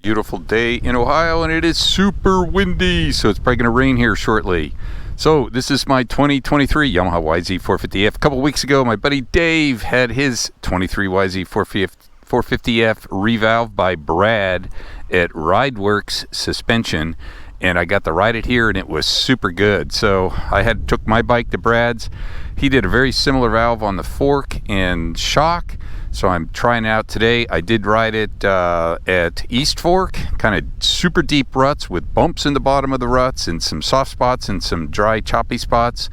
Beautiful day in Ohio, and it is super windy, so it's probably going to rain here shortly. So this is my 2023 Yamaha YZ450F. A couple weeks ago, my buddy Dave had his 23 YZ450F revalved by Brad at RideWorx suspension, and I got to ride it here, and it was super good. So I took my bike to Brad's. He did a very similar valve on the fork and shock. So I'm trying it out today. I did ride it at East Fork, kind of super deep ruts with bumps in the bottom of the ruts and some soft spots and some dry choppy spots.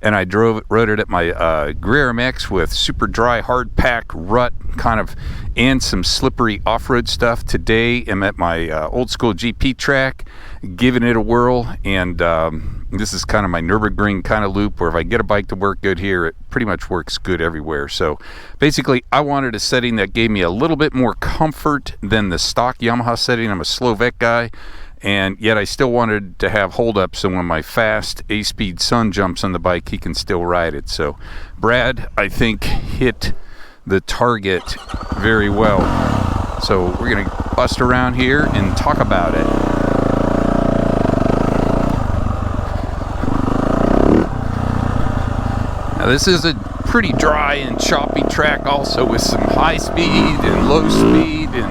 And I rode it at my Greer MX with super dry hard pack rut kind of and some slippery off-road stuff. Today I'm at my old school GP track, giving it a whirl, and this is kind of my Nürburgring kind of loop where if I get a bike to work good here, it pretty much works good everywhere. So basically I wanted a setting that gave me a little bit more comfort than the stock Yamaha setting. I'm a Slovak guy, and yet I still wanted to have hold up so when my fast A-speed son jumps on the bike, he can still ride it. So Brad, I think, hit the target very well. So we're gonna bust around here and talk about it. Now this is a pretty dry and choppy track also, with some high speed and low speed, and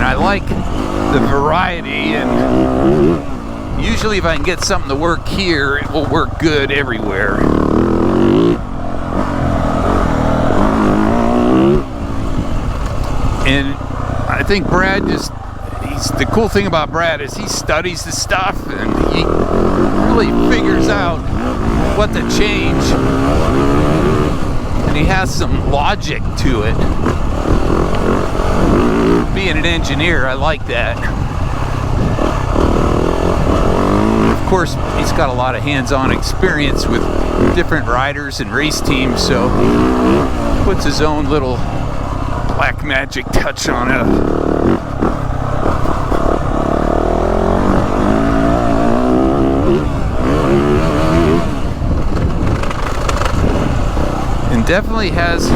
I like the variety, and usually if I can get something to work here, it will work good everywhere. And I think Brad the cool thing about Brad is he studies the stuff and he really figures out what to change, and he has some logic to it. Being an engineer, I like that. Of course, he's got a lot of hands-on experience with different riders and race teams, so he puts his own little black magic touch on it. And definitely has a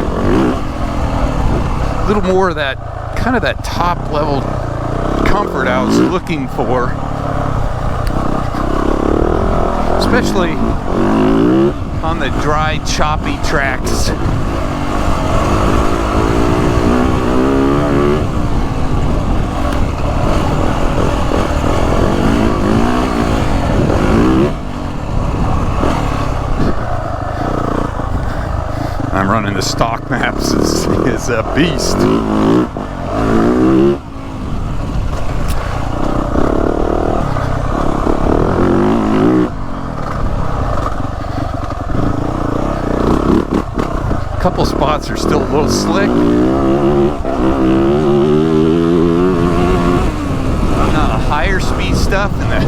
little more of that kind of that top level comfort I was looking for, especially on the dry, choppy tracks. I'm running the stock maps is a beast. A couple spots are still a little slick. Higher speed stuff and the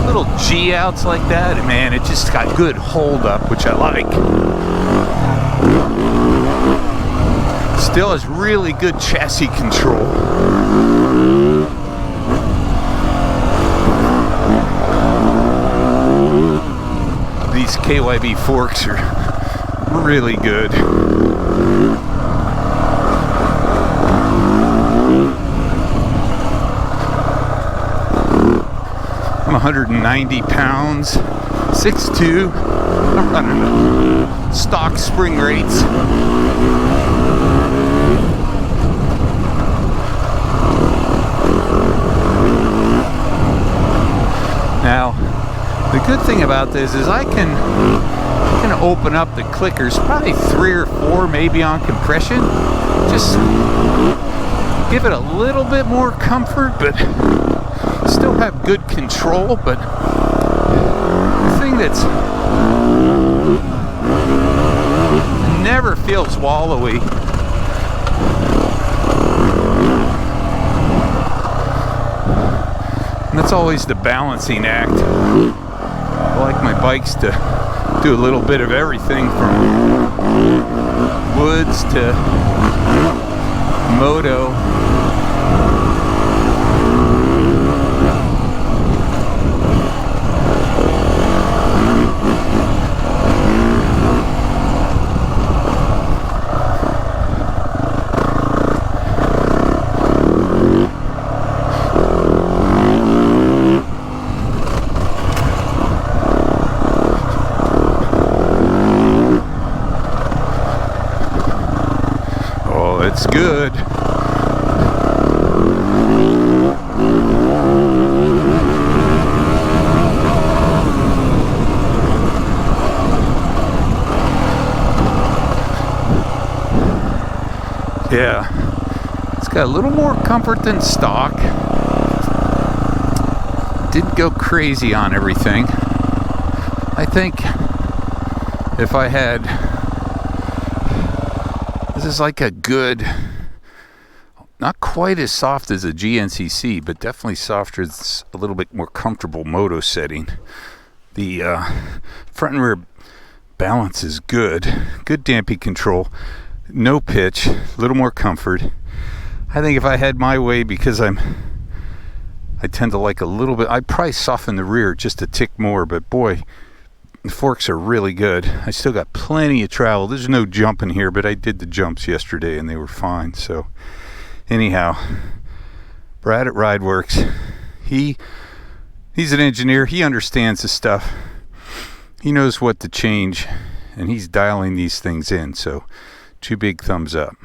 little G outs like that, and man, it just got good hold up, which I like. Still has really good chassis control. These KYB forks are really good. I'm 190 pounds, 6'2". I'm running stock spring rates. Now, the good thing about this is I can open up the clickers, probably 3 or 4 maybe on compression. Just give it a little bit more comfort, but still have good control. But the thing that's never feels wallowy. And that's always the balancing act. I like my bikes to do a little bit of everything, from woods to moto. looks good. Yeah, it's got a little more comfort than stock. Didn't go crazy on everything. I think if I had, this is like a good, not quite as soft as a GNCC, but definitely softer. It's a little bit more comfortable moto setting. The front and rear balance is good. Good damping control. No pitch. A little more comfort. I think if I had my way, because I tend to like a little bit, I'd probably soften the rear just a tick more, but boy, the forks are really good. I still got plenty of travel. There's no jumping here, but I did the jumps yesterday and they were fine. So anyhow, Brad at RideWorx, he's an engineer. He understands the stuff. He knows what to change, and he's dialing these things in. So 2 big thumbs up.